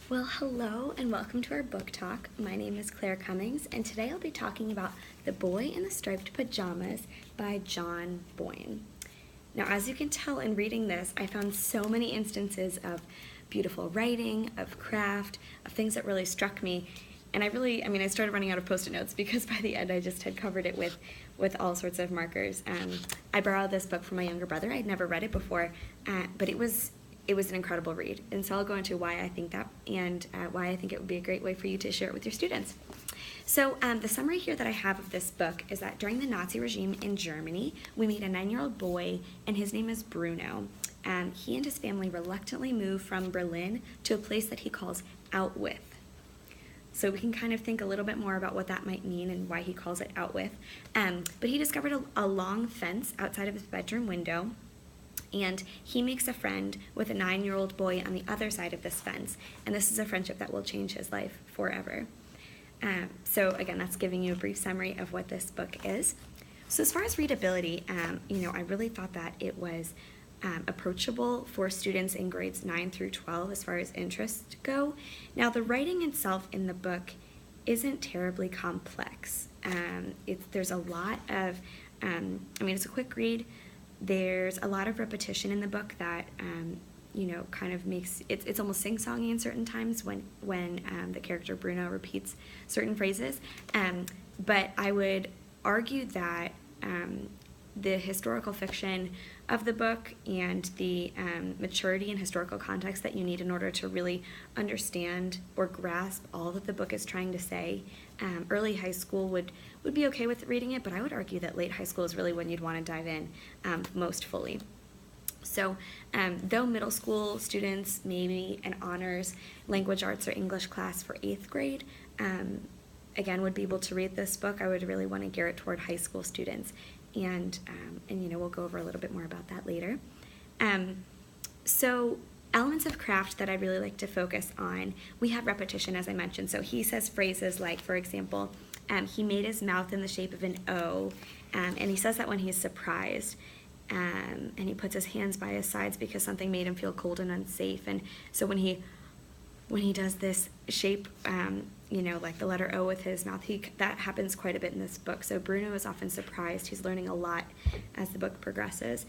Well, hello and welcome to our book talk. My name is Claire Cummings, and today I'll be talking about The Boy in the Striped Pajamas by John Boyne. Now, as you can tell in reading this, I found so many instances of beautiful writing, of craft, of things that really struck me. And I started running out of Post-it notes because by the end I just had covered it with all sorts of markers. I borrowed this book from my younger brother. I'd never read it before, but it was an incredible read. And so I'll go into why I think that and why I think it would be a great way for you to share it with your students. So the summary here that I have of this book is that during the Nazi regime in Germany, we meet a 9-year-old boy, and his name is Bruno. He and his family reluctantly move from Berlin to a place that he calls Outwith. So we can kind of think a little bit more about what that might mean and why he calls it Outwith. But he discovered a long fence outside of his bedroom window, and he makes a friend with a 9-year-old boy on the other side of this fence, and this is a friendship that will change his life forever. So again, that's giving you a brief summary of what this book is. So as far as readability, I really thought that it was approachable for students in grades 9 through 12 as far as interests go. Now, the writing itself in the book isn't terribly complex. There's a lot of, it's a quick read. There's a lot of repetition in the book that, kind of makes, it's almost sing-songy in certain times when the character Bruno repeats certain phrases. But I would argue that the historical fiction of the book and the maturity and historical context that you need in order to really understand or grasp all that the book is trying to say. Early high school would be okay with reading it, but I would argue that late high school is really when you'd want to dive in most fully. So though middle school students, maybe an honors language arts or English class for 8th grade, again, would be able to read this book, I would really want to gear it toward high school students. And we'll go over a little bit more about that later. So elements of craft that I really like to focus on, we have repetition, as I mentioned. So he says phrases like, for example, he made his mouth in the shape of an O, and he says that when he's surprised. And he puts his hands by his sides because something made him feel cold and unsafe. And so when he does this shape, like the letter O with his mouth, that happens quite a bit in this book. So Bruno is often surprised. He's learning a lot as the book progresses.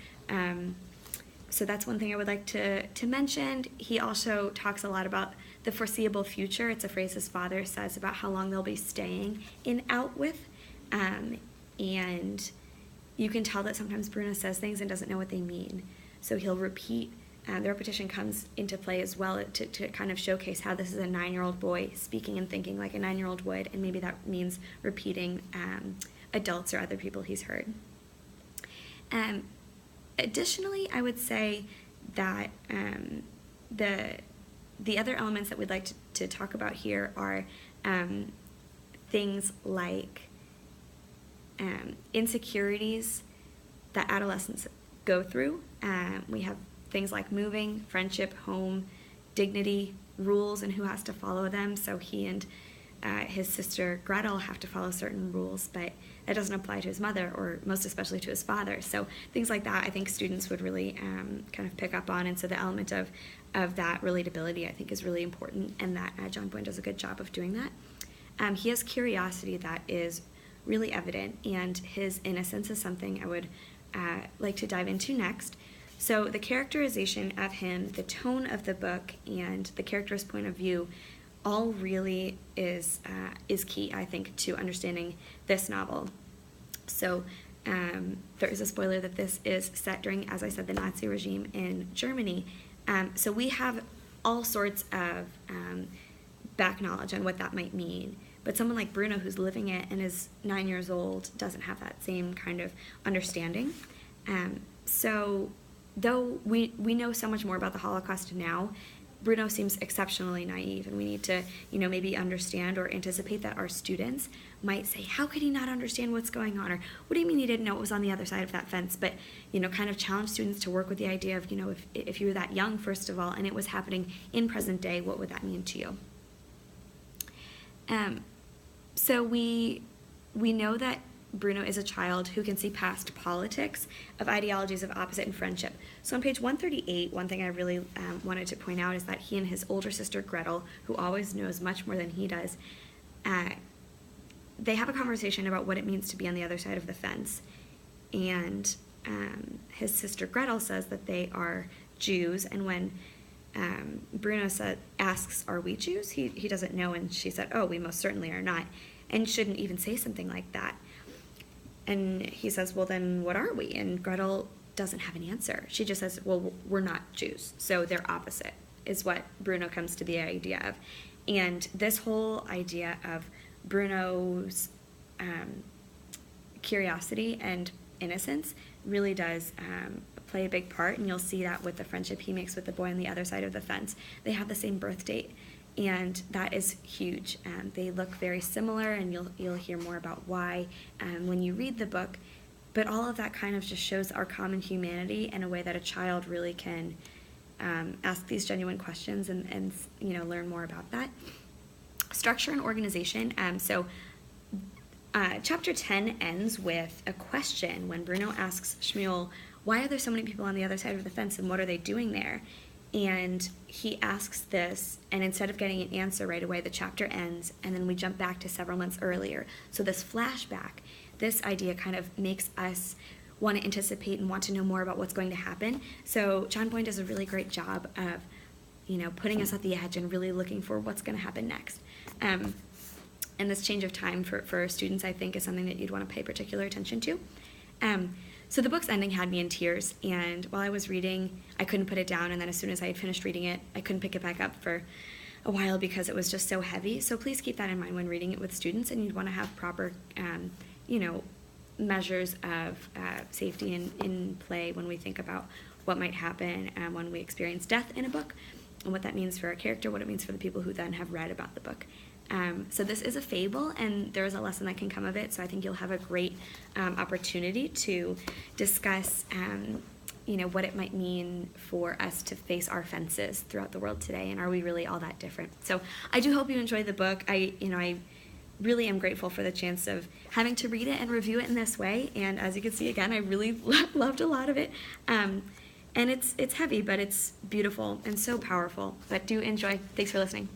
So that's one thing I would like to mention. He also talks a lot about the foreseeable future. It's a phrase his father says about how long they'll be staying in Outwith. And you can tell that sometimes Bruno says things and doesn't know what they mean. So he'll repeat. The repetition comes into play as well to kind of showcase how this is a 9-year-old boy speaking and thinking like a 9-year-old would, and maybe that means repeating adults or other people he's heard. Additionally, I would say that the other elements that we'd like to talk about here are things like insecurities that adolescents go through. We have things like moving, friendship, home, dignity, rules, and who has to follow them. So he and his sister Gretel have to follow certain rules, but that doesn't apply to his mother, or most especially to his father. So things like that I think students would really kind of pick up on, and so the element of that relatability I think is really important, and that John Boyne does a good job of doing that. He has curiosity that is really evident, and his innocence is something I would like to dive into next. So the characterization of him, the tone of the book, and the character's point of view all really is key, I think, to understanding this novel. So there is a spoiler that this is set during, as I said, the Nazi regime in Germany. So we have all sorts of back knowledge on what that might mean. But someone like Bruno, who's living it and is 9 years old, doesn't have that same kind of understanding. So though we know so much more about the Holocaust now, Bruno seems exceptionally naive, and we need to, maybe understand or anticipate that our students might say, how could he not understand what's going on? Or what do you mean he didn't know it was on the other side of that fence? But, kind of challenge students to work with the idea of, if you were that young, first of all, and it was happening in present day, what would that mean to you? So we know that Bruno is a child who can see past politics of ideologies of opposite and friendship. So on page 138, one thing I really wanted to point out is that he and his older sister Gretel, who always knows much more than he does, they have a conversation about what it means to be on the other side of the fence. And his sister Gretel says that they are Jews, and when Bruno asks, "Are we Jews?" He doesn't know, and she said, "Oh, we most certainly are not," and shouldn't even say something like that. And he says, "Well, then what are we?" And Gretel doesn't have an answer. She just says, "Well, we're not Jews, so they're opposite," is what Bruno comes to the idea of. And this whole idea of Bruno's curiosity and innocence really does play a big part, and you'll see that with the friendship he makes with the boy on the other side of the fence. They have the same birth date, and that is huge. They look very similar, and you'll hear more about why when you read the book. But all of that kind of just shows our common humanity in a way that a child really can ask these genuine questions and learn more about that. Structure and organization. Chapter 10 ends with a question when Bruno asks Shmuel, "Why are there so many people on the other side of the fence, and what are they doing there?" And he asks this, and instead of getting an answer right away, the chapter ends, and then we jump back to several months earlier. So this flashback, this idea kind of makes us want to anticipate and want to know more about what's going to happen. So John Boyne does a really great job of, putting us at the edge and really looking for what's going to happen next. And this change of time for students, I think, is something that you'd want to pay particular attention to. So the book's ending had me in tears, and while I was reading, I couldn't put it down, and then as soon as I had finished reading it, I couldn't pick it back up for a while because it was just so heavy. So please keep that in mind when reading it with students, and you'd want to have proper, measures of safety in play when we think about what might happen when we experience death in a book, and what that means for a character, what it means for the people who then have read about the book. So this is a fable, and there is a lesson that can come of it, so I think you'll have a great opportunity to discuss what it might mean for us to face our fences throughout the world today, and are we really all that different? So I do hope you enjoyed the book. I really am grateful for the chance of having to read it and review it in this way, and as you can see, again, I really loved a lot of it. And it's heavy, but it's beautiful and so powerful. But do enjoy. Thanks for listening.